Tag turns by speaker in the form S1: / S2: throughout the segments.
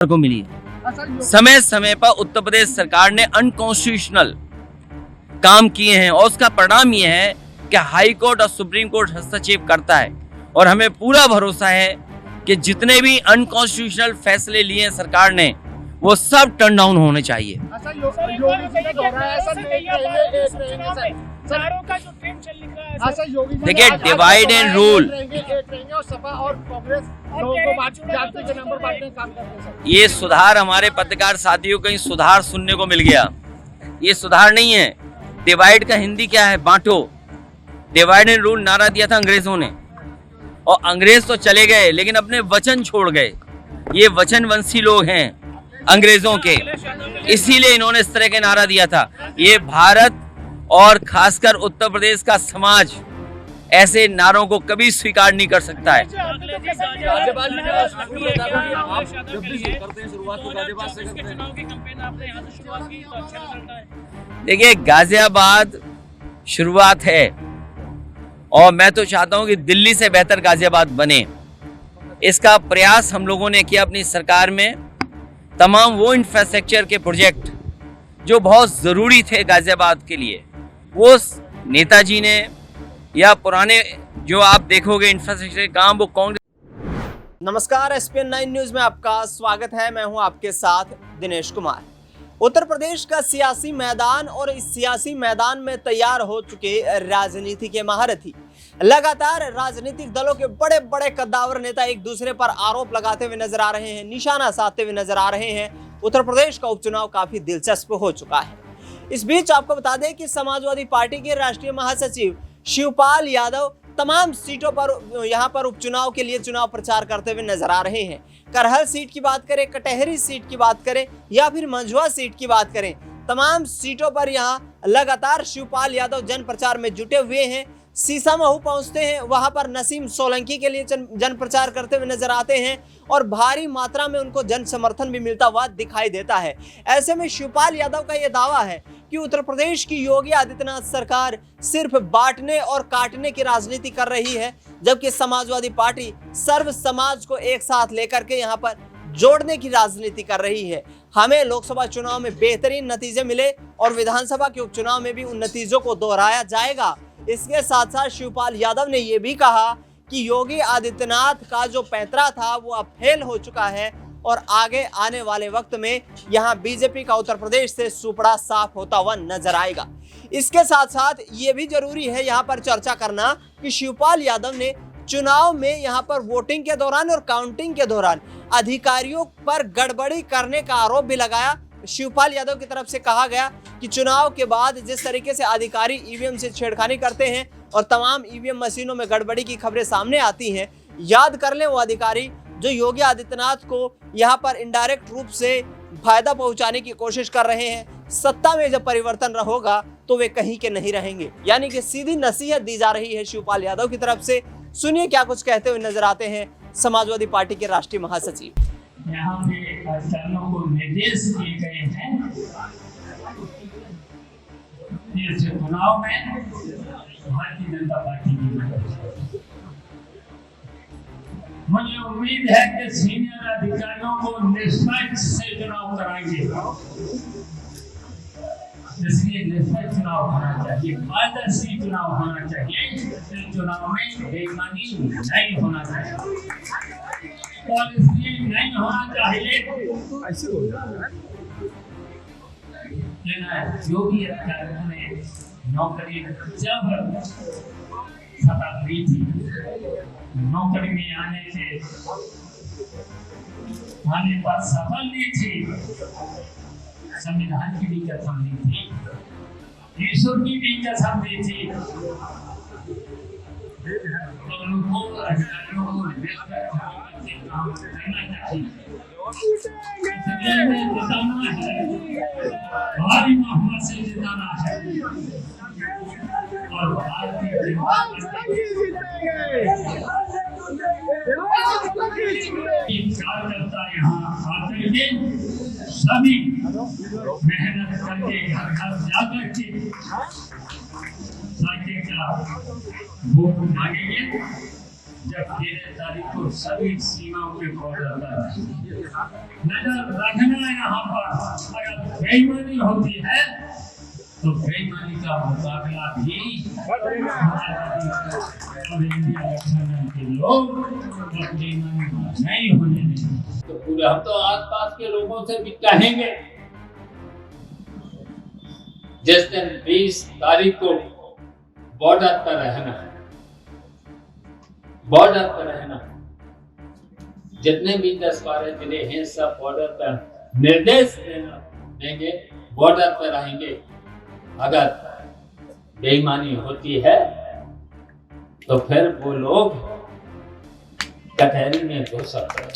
S1: को मिली है। समय समय पर उत्तर प्रदेश सरकार ने अनकॉन्स्टिट्यूशनल काम किए हैं और उसका परिणाम यह है कि हाई कोर्ट और सुप्रीम कोर्ट हस्तक्षेप करता है और हमें पूरा भरोसा है कि जितने भी अनकॉन्स्टिट्यूशनल फैसले लिए हैं सरकार ने वो सब टर्न डाउन होने चाहिए। देखिए, डिवाइड एंड रूल, ये सुधार हमारे पत्रकार साथियों को कहीं सुधार सुनने को मिल गया। ये सुधार नहीं है। डिवाइड का हिंदी क्या है? बांटो। डिवाइड एंड रूल नारा दिया था अंग्रेजों ने, और अंग्रेज तो चले गए लेकिन अपने वचन छोड़ गए। ये वचनवंशी लोग हैं अंग्रेजों के, इसीलिए इन्होंने इस तरह के नारा दिया था। ये भारत और खासकर उत्तर प्रदेश का समाज ऐसे नारों को कभी स्वीकार नहीं कर सकता है। देखिए, गाजियाबाद शुरुआत है और मैं तो चाहता हूं कि दिल्ली से बेहतर गाजियाबाद बने। इसका प्रयास हम लोगों ने किया अपनी सरकार में। तमाम वो इंफ्रास्ट्रक्चर के प्रोजेक्ट जो बहुत ज़रूरी थे गाजियाबाद के लिए, वो नेताजी ने या पुराने जो आप देखोगे इंफ्रास्ट्रक्चर काम, वो कांग्रेस।
S2: नमस्कार, SPN 9 न्यूज़ में आपका स्वागत है। मैं हूं आपके साथ दिनेश कुमार। उत्तर प्रदेश का सियासी मैदान और इस सियासी मैदान में तैयार हो चुके राजनीति के महारथी, लगातार राजनीतिक दलों के बड़े बड़े कद्दावर नेता एक दूसरे पर आरोप लगाते हुए नजर आ रहे हैं, निशाना साधते हुए नजर आ रहे हैं। उत्तर प्रदेश का उपचुनाव काफी दिलचस्प हो चुका है। इस बीच आपको बता दें कि समाजवादी पार्टी के राष्ट्रीय महासचिव शिवपाल यादव तमाम सीटों पर यहां पर उपचुनाव के लिए चुनाव प्रचार करते हुए नजर आ रहे हैं। करहल सीट की बात करें, कटहरी सीट की बात करें या फिर मंझुआ सीट की बात करें, तमाम सीटों पर यहां लगातार शिवपाल यादव जन प्रचार में जुटे हुए हैं। सीसामऊ पहुंचते हैं, वहां पर नसीम सोलंकी के लिए जन प्रचार करते हुए नजर आते हैं और भारी मात्रा में उनको जन समर्थन भी मिलता हुआ दिखाई देता है। ऐसे में शिवपाल यादव का यह दावा है कि उत्तर प्रदेश की योगी आदित्यनाथ सरकार सिर्फ बांटने और काटने की राजनीति कर रही है, जबकि समाजवादी पार्टी सर्व समाज को एक साथ लेकर के यहाँ पर जोड़ने की राजनीति कर रही है। हमें लोकसभा चुनाव में बेहतरीन नतीजे मिले और विधानसभा के उपचुनाव में भी उन नतीजों को दोहराया जाएगा। इसके साथ साथ शिवपाल यादव ने यह भी कहा कि योगी आदित्यनाथ का जो पैंतरा था वो अब फेल हो चुका है और आगे आने वाले वक्त में यहाँ बीजेपी का उत्तर प्रदेश से सुपड़ा साफ होता हुआ नजर आएगा। इसके साथ साथ ये भी जरूरी है यहाँ पर चर्चा करना कि शिवपाल यादव ने चुनाव में यहाँ पर वोटिंग के दौरान और काउंटिंग के दौरान अधिकारियों पर गड़बड़ी करने का आरोप भी लगाया। शिवपाल यादव की तरफ से कहा गया कि चुनाव के बाद जिस तरीके से अधिकारी ईवीएम से छेड़खानी करते हैं और तमाम ईवीएम मशीनों में गड़बड़ी की खबरें सामने आती हैं, याद कर लें वो अधिकारी जो योगी आदित्यनाथ को यहाँ पर इनडायरेक्ट रूप से फायदा पहुंचाने की कोशिश कर रहे हैं। सत्ता में जब परिवर्तन होगा तो वे कहीं के नहीं रहेंगे, यानी कि सीधी नसीहत दी जा रही है शिवपाल यादव की तरफ से। सुनिए क्या कुछ कहते हुए नजर आते हैं समाजवादी पार्टी के राष्ट्रीय महासचिव।
S3: यहाँ पे अधिकारियों को निर्देश दिए गए हैं इस चुनाव में भारतीय जनता पार्टी की मदद। मुझे उम्मीद है कि सीनियर अधिकारियों को निष्पक्ष से चुनाव कराएंगे, इसलिए निष्पक्ष चुनाव होना चाहिए, पारदर्शी चुनाव होना चाहिए। इस चुनाव में बेईमानी नहीं होना चाहिए और इसलिए नहीं होना चाहिए जो भी अधिकारियों ने नौकरी जब शपथ ली थी, नौकरी में आने पर सफल ली थी, संविधान की भी कसम ली थी, ईश्वर की भी कसम दी थी, तो उनको अधिकारियों को काम करना चाहिए। जिताना है, भारी मोहब्बत से जिताना है और भारतीय कार्यकर्ता यहाँ आकर के सभी मेहनत करके घर घर जाकर के वोट मांगेंगे जब 13 तारीख को सभी सीमाओं पे बॉर्डर पर नजर रखना यहाँ पर। अगर बेईमानी होती है तो बेईमानी का मुकाबला भी और इंडिया गठबंधन के लोग बेईमानी नहीं होने देंगे। तो पूरे हम तो आसपास के लोगों से भी कहेंगे, जिस दिन 20 तारीख को बॉर्डर पर रहना, बॉर्डर पर रहना, जितने भी 10-12 जिले हैं सब बॉर्डर पर निर्देश देंगे, बॉर्डर पर रहेंगे। अगर बेईमानी होती है तो फिर वो लोग कचहरी में घुस सकते हैं।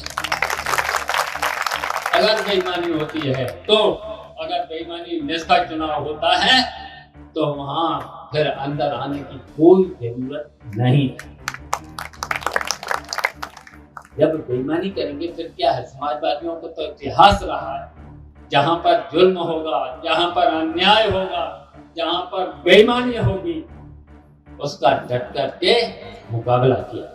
S3: अगर बेईमानी होती है तो, अगर बेईमानी निष्पक्ष चुनाव होता है तो वहां फिर अंदर आने की कोई जरूरत नहीं। जब बेईमानी करेंगे फिर क्या है? समाजवादियों को तो इतिहास रहा है, जहां पर जुल्म होगा, जहां पर अन्याय होगा, जहां पर बेईमानी होगी, उसका डट करके मुकाबला किया।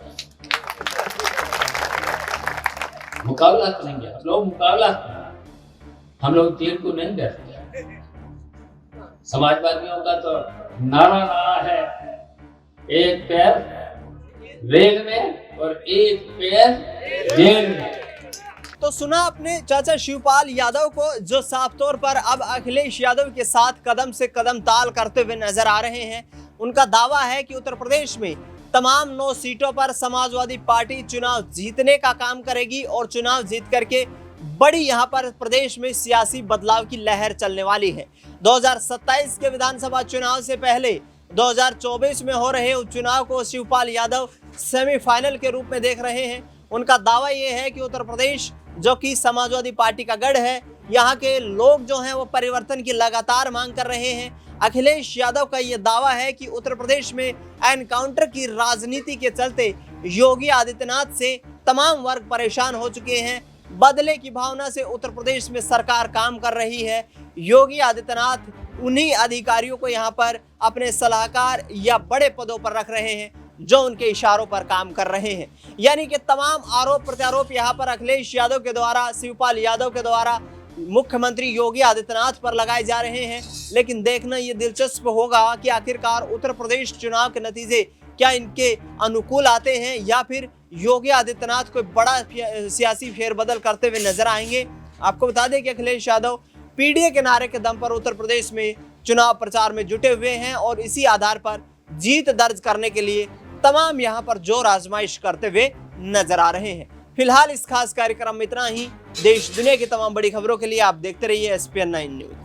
S3: मुकाबला करेंगे हम लोग, मुकाबला करेंगे हम लोग, जेल को नहीं डरते। समाजवादियों का तो नारा रहा है, एक पैर रेल में और एक पैर जेल में।
S2: तो सुना आपने चाचा शिवपाल यादव को, जो साफ तौर पर अब अखिलेश यादव के साथ कदम से कदम ताल करते हुए नजर आ रहे हैं। उनका दावा है कि उत्तर प्रदेश में तमाम 9 सीटों पर समाजवादी पार्टी चुनाव जीतने का काम करेगी और चुनाव जीत करके बड़ी यहां पर प्रदेश में सियासी बदलाव की लहर चलने वाली है। 2027 के विधानसभा चुनाव से पहले 2024 में हो रहे उपचुनाव को शिवपाल यादव सेमीफाइनल के रूप में देख रहे हैं। उनका दावा यह है कि उत्तर प्रदेश जो कि समाजवादी पार्टी का गढ़ है, यहाँ के लोग जो हैं वो परिवर्तन की लगातार मांग कर रहे हैं। अखिलेश यादव का ये दावा है कि उत्तर प्रदेश में एनकाउंटर की राजनीति के चलते योगी आदित्यनाथ से तमाम वर्ग परेशान हो चुके हैं। बदले की भावना से उत्तर प्रदेश में सरकार काम कर रही है। योगी आदित्यनाथ उन्हीं अधिकारियों को यहाँ पर अपने सलाहकार या बड़े पदों पर रख रहे हैं जो उनके इशारों पर काम कर रहे हैं। यानी कि तमाम आरोप प्रत्यारोप यहाँ पर अखिलेश यादव के द्वारा, शिवपाल यादव के द्वारा मुख्यमंत्री योगी आदित्यनाथ पर लगाए जा रहे हैं। लेकिन देखना ये दिलचस्प होगा कि आखिरकार उत्तर प्रदेश चुनाव के नतीजे क्या इनके अनुकूल आते हैं या फिर योगी आदित्यनाथ कोई बड़ा सियासी फेरबदल करते हुए नजर आएंगे। आपको बता दें कि अखिलेश यादव पीडीए के नारे के दम पर उत्तर प्रदेश में चुनाव प्रचार में जुटे हुए हैं और इसी आधार पर जीत दर्ज करने के लिए तमाम यहां पर जोर आजमाइश करते हुए नजर आ रहे हैं। फिलहाल इस खास कार्यक्रम में इतना ही। देश दुनिया की तमाम बड़ी खबरों के लिए आप देखते रहिए SPN9 न्यूज।